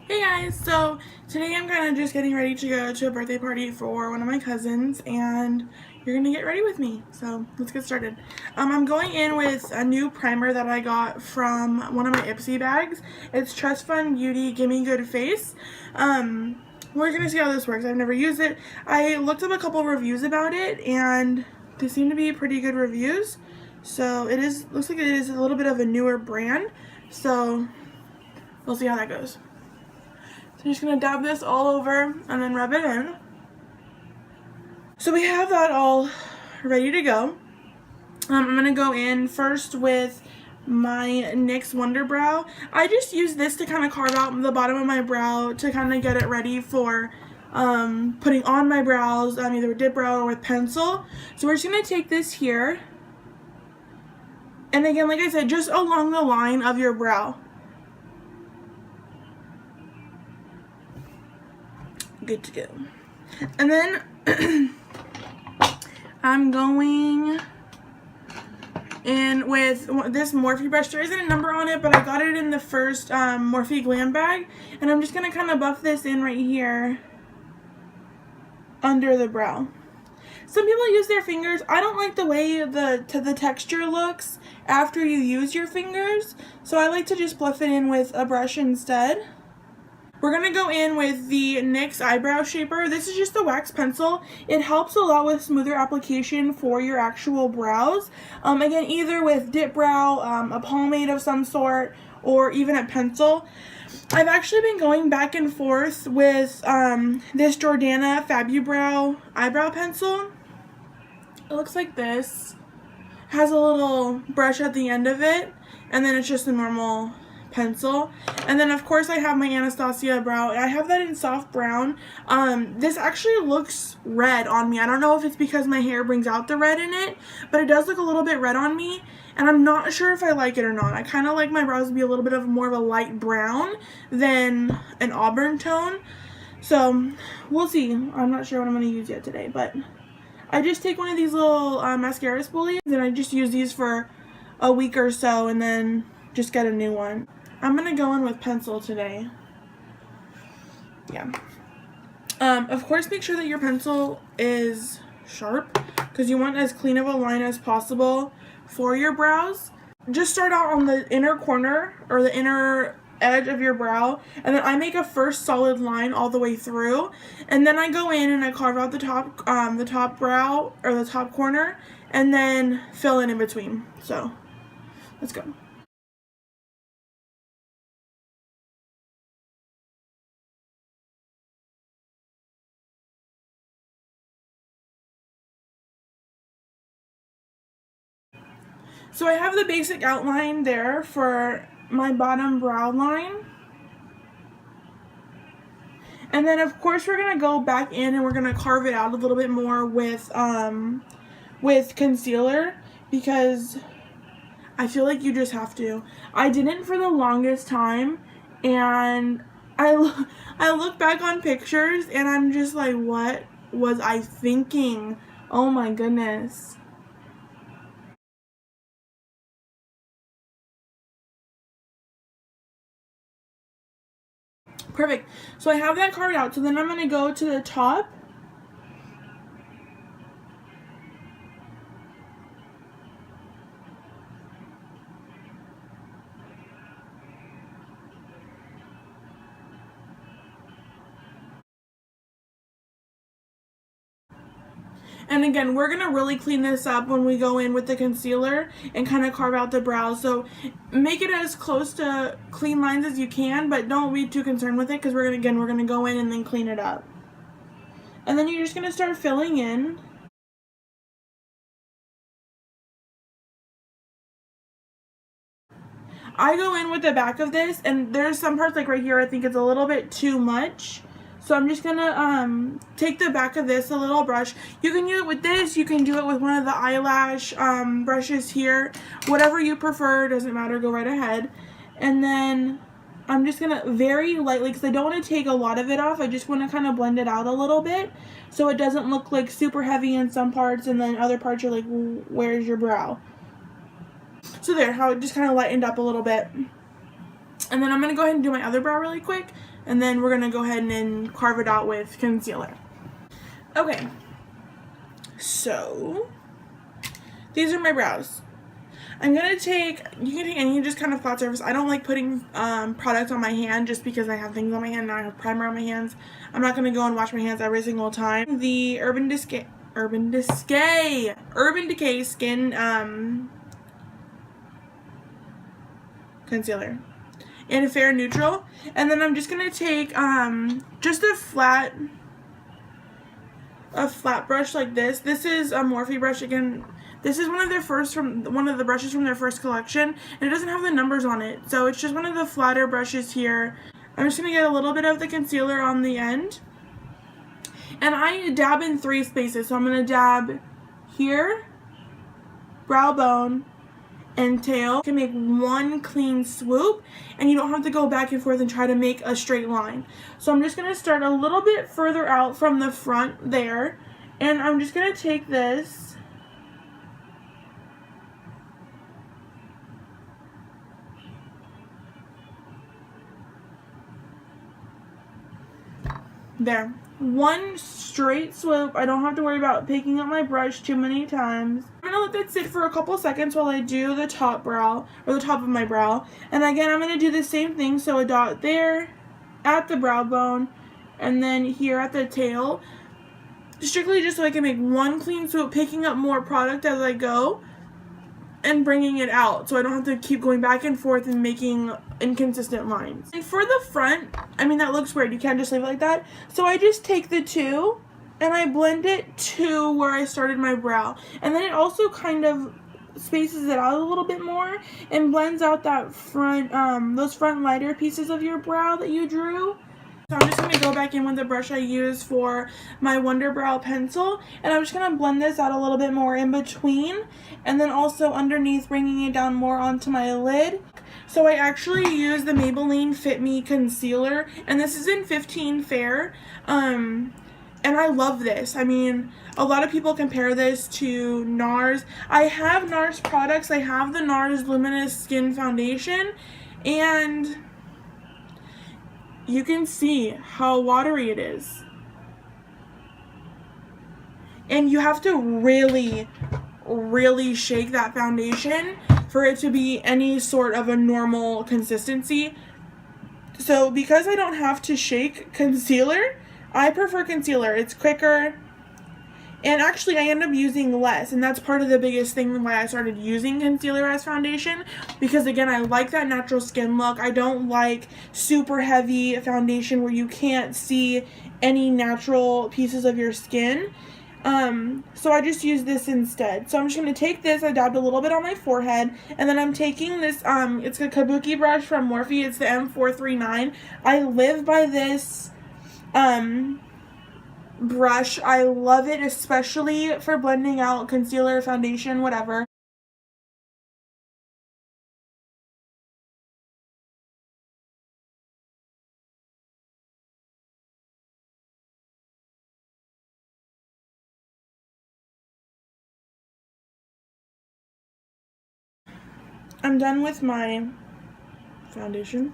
Hey guys, so today I'm kind of just getting ready to go to a birthday party for one of my cousins, and you're gonna get ready with me. So let's get started. I'm going in with a new primer that I got from one of my Ipsy bags. It's Trust Fund Beauty Gimme Good Face. We're gonna see how this works. I've never used it. I looked up a couple reviews about it, and they seem to be pretty good reviews. So looks like it is a little bit of a newer brand. So we'll see how that goes. I'm just going to dab this all over and then rub it in. So we have that all ready to go. I'm going to go in first with my NYX Wonder Brow. I just use this to kind of carve out the bottom of my brow to kind of get it ready for putting on my brows, either with dip brow or with pencil. So we're just going to take this here. And again, like I said, just along the line of your brow. Good to go. And then I'm going in with this Morphe brush. There isn't a number on it, but I got it in the first Morphe Glam bag, and I'm just gonna kind of buff this in right here under the brow. Some people use their fingers. I don't like the way the texture looks after you use your fingers, so I like to just buff it in with a brush instead. We're going to go in with the NYX Eyebrow Shaper. This is just a wax pencil. It helps a lot with smoother application for your actual brows. Again, either with dip brow, a pomade of some sort, or even a pencil. I've actually been going back and forth with this Jordana Fabubrow eyebrow pencil. It looks like this. It has a little brush at the end of it, and then it's just a normal pencil. And then of course I have my Anastasia brow. I have that in soft brown. This actually looks red on me. I don't know if it's because my hair brings out the red in it, but it does look a little bit red on me, and I'm not sure if I like it or not. I kind of like my brows to be a little bit of more of a light brown than an auburn tone, so we'll see. I'm not sure what I'm going to use yet today, but I just take one of these little mascara spoolies, and I just use these for a week or so and then just get a new one. I'm going to go in with pencil today. Yeah. Of course, make sure that your pencil is sharp, because you want as clean of a line as possible for your brows. Just start out on the inner corner or the inner edge of your brow, and then I make a first solid line all the way through, and then I go in and I carve out the top brow or the top corner, and then fill in between. So let's go. So I have the basic outline there for my bottom brow line. And then of course we're going to go back in and we're going to carve it out a little bit more with concealer, because I feel like you just have to. I didn't for the longest time, and I look back on pictures and I'm just like, what was I thinking? Oh my goodness. Perfect. So I have that carved out. So then I'm going to go to the top. And again, we're going to really clean this up when we go in with the concealer and kind of carve out the brows. So make it as close to clean lines as you can, but don't be too concerned with it, because we're going to go in and then clean it up. And then you're just going to start filling in. I go in with the back of this, and there's some parts like right here I think it's a little bit too much. So I'm just gonna take the back of this, a little brush. You can do it with this, you can do it with one of the eyelash brushes here. Whatever you prefer, doesn't matter, go right ahead. And then I'm just gonna very lightly, because I don't want to take a lot of it off, I just want to kind of blend it out a little bit so it doesn't look like super heavy in some parts and then other parts are like, where's your brow? So there, how it just kind of lightened up a little bit. And then I'm going to go ahead and do my other brow really quick, and then we're going to go ahead and carve it out with concealer. Okay, so these are my brows. I'm going to take, you can take any just kind of flat surface. I don't like putting product on my hand just because I have things on my hand and I have primer on my hands. I'm not going to go and wash my hands every single time. The Urban Decay Skin concealer in Fair Neutral. And then I'm just going to take just a flat brush like this. This is a Morphe brush again. This is one of the brushes from their first collection, and it doesn't have the numbers on it, so it's just one of the flatter brushes here. I'm just going to get a little bit of the concealer on the end, and I dab in 3 spaces, so I'm going to dab here, brow bone, and tail. You can make one clean swoop, and you don't have to go back and forth and try to make a straight line. So I'm just going to start a little bit further out from the front there, and I'm just going to take this there. One straight swoop. I don't have to worry about picking up my brush too many times. I'm going to let that sit for a couple seconds while I do the top brow, or the top of my brow. And again, I'm going to do the same thing. So a dot there at the brow bone, and then here at the tail. Strictly just so I can make one clean swoop, picking up more product as I go and bringing it out, so I don't have to keep going back and forth and making inconsistent lines. And for the front, I mean, that looks weird, you can't just leave it like that, so I just take the two and I blend it to where I started my brow, and then it also kind of spaces it out a little bit more and blends out that front, those front lighter pieces of your brow that you drew. So I'm just going to go back in with the brush I use for my Wonder Brow pencil, and I'm just going to blend this out a little bit more in between, and then also underneath, bringing it down more onto my lid. So I actually use the Maybelline Fit Me concealer, and this is in 15 Fair, and I love this. I mean, a lot of people compare this to NARS. I have NARS products. I have the NARS Luminous Skin Foundation, and you can see how watery it is. And you have to really, really shake that foundation for it to be any sort of a normal consistency. So because I don't have to shake concealer, I prefer concealer. It's quicker. And actually, I end up using less, and that's part of the biggest thing why I started using concealer as foundation, because again, I like that natural skin look. I don't like super heavy foundation where you can't see any natural pieces of your skin. So I just use this instead. So I'm just going to take this, I dabbed a little bit on my forehead, and then I'm taking this, it's a kabuki brush from Morphe, it's the M439. I live by this, brush. I love it, especially for blending out concealer, foundation, whatever. I'm done with my foundation.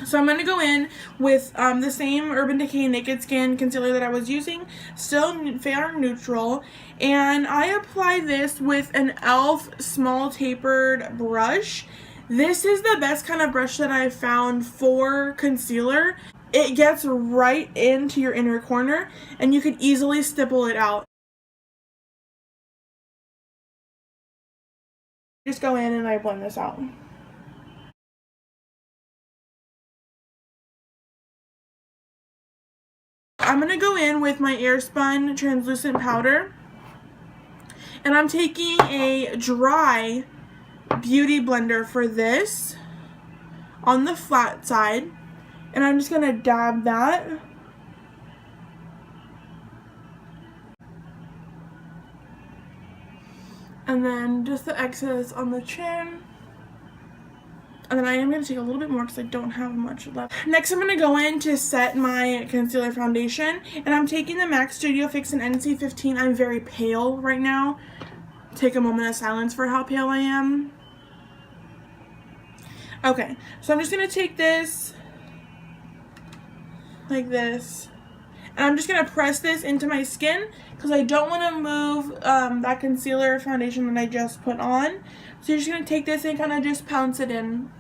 So I'm going to go in with the same Urban Decay Naked Skin concealer that I was using, still Fair Neutral, and I apply this with an e.l.f. small tapered brush. This is the best kind of brush that I've found for concealer. It gets right into your inner corner, and you can easily stipple it out. Just go in and I blend this out. I'm going to go in with my Airspun translucent powder, and I'm taking a dry beauty blender for this on the flat side, and I'm just going to dab that. And then just the excess on the chin. And then I am going to take a little bit more because I don't have much left. Next, I'm going to go in to set my concealer foundation. And I'm taking the MAC Studio Fix in NC15. I'm very pale right now. Take a moment of silence for how pale I am. Okay, so I'm just going to take this like this, and I'm just going to press this into my skin because I don't want to move that concealer foundation that I just put on. So you're just going to take this and kind of just pounce it in.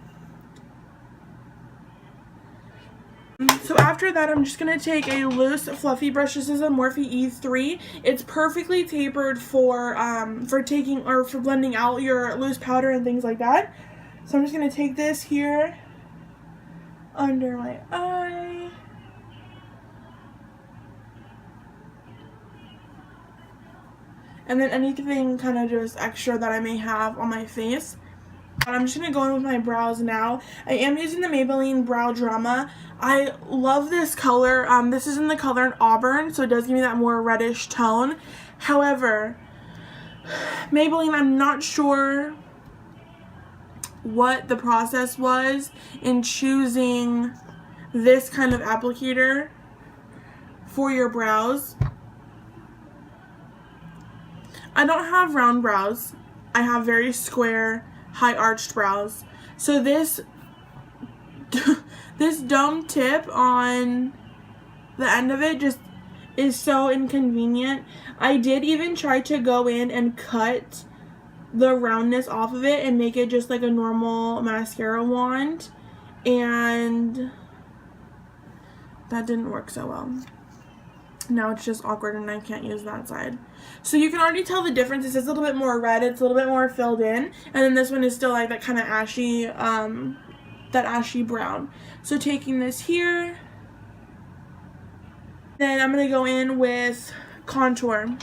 So after that, I'm just going to take a loose fluffy brush. This is a Morphe E3. It's perfectly tapered for taking or for blending out your loose powder and things like that. So I'm just going to take this here under my eye. And then anything kind of just extra that I may have on my face. And I'm just going to go in with my brows now. I am using the Maybelline Brow Drama. I love this color. This is in the color in Auburn, so it does give me that more reddish tone. However, Maybelline, I'm not sure what the process was in choosing this kind of applicator for your brows. I don't have round brows. I have very square, high arched brows. So this this dome tip on the end of it just is so inconvenient. I did even try to go in and cut the roundness off of it and make it just like a normal mascara wand, and that didn't work so well. Now it's just awkward and I can't use that side. So you can already tell the difference. This is a little bit more red, it's a little bit more filled in, and then this one is still like that kind of ashy, that ashy brown. So taking this here, then I'm going to go in with contour.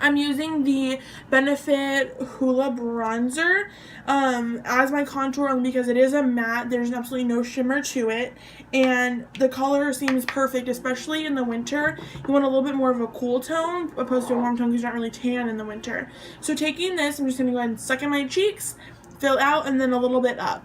I'm using the Benefit Hoola Bronzer as my contour only because it is a matte. There's absolutely no shimmer to it, and the color seems perfect, especially in the winter. You want a little bit more of a cool tone opposed to a warm tone because you're not really tan in the winter. So taking this, I'm just going to go ahead and suck in my cheeks, fill out, and then a little bit up.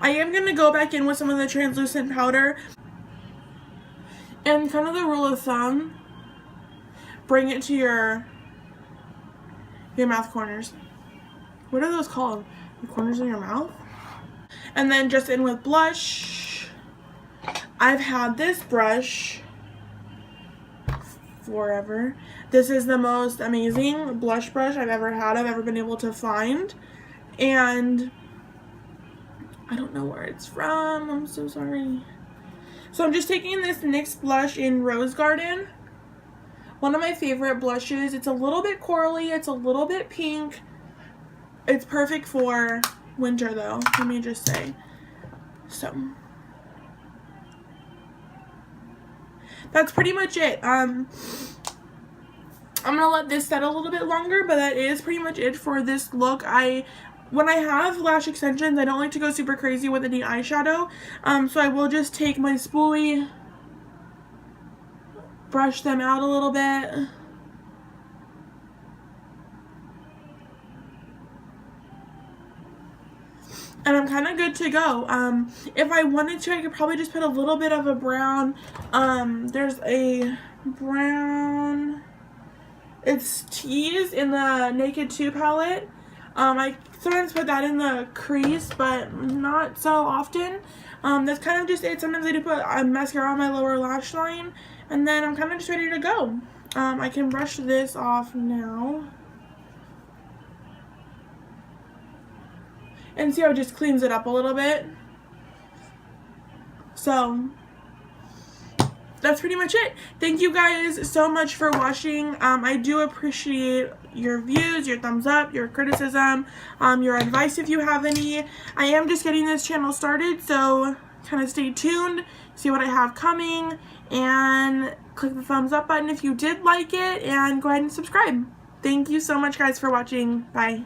I am going to go back in with some of the translucent powder, and kind of the rule of thumb, bring it to your mouth corners. What are those called? The corners of your mouth? And then just in with blush. I've had this brush forever. This is the most amazing blush brush I've ever had, I've ever been able to find. And I don't know where it's from. I'm so sorry. So I'm just taking this NYX blush in Rose Garden. One of my favorite blushes. It's a little bit corally. It's a little bit pink. It's perfect for winter though, let me just say. So that's pretty much it. I'm gonna let this set a little bit longer, but that is pretty much it for this look. When I have lash extensions, I don't like to go super crazy with any eyeshadow, so I will just take my spoolie, brush them out a little bit, and I'm kind of good to go. If I wanted to, I could probably just put a little bit of a brown. There's a brown, it's Tease in the Naked 2 palette. I sometimes put that in the crease, but not so often. That's kind of just it. Sometimes I do put mascara on my lower lash line, and then I'm kind of just ready to go. I can brush this off now. And see how it just cleans it up a little bit. So that's pretty much it. Thank you guys so much for watching. I do appreciate your views, your thumbs up, your criticism, your advice if you have any. I am just getting this channel started, so kind of stay tuned, see what I have coming, and click the thumbs up button if you did like it, and go ahead and subscribe. Thank you so much, guys, for watching. Bye.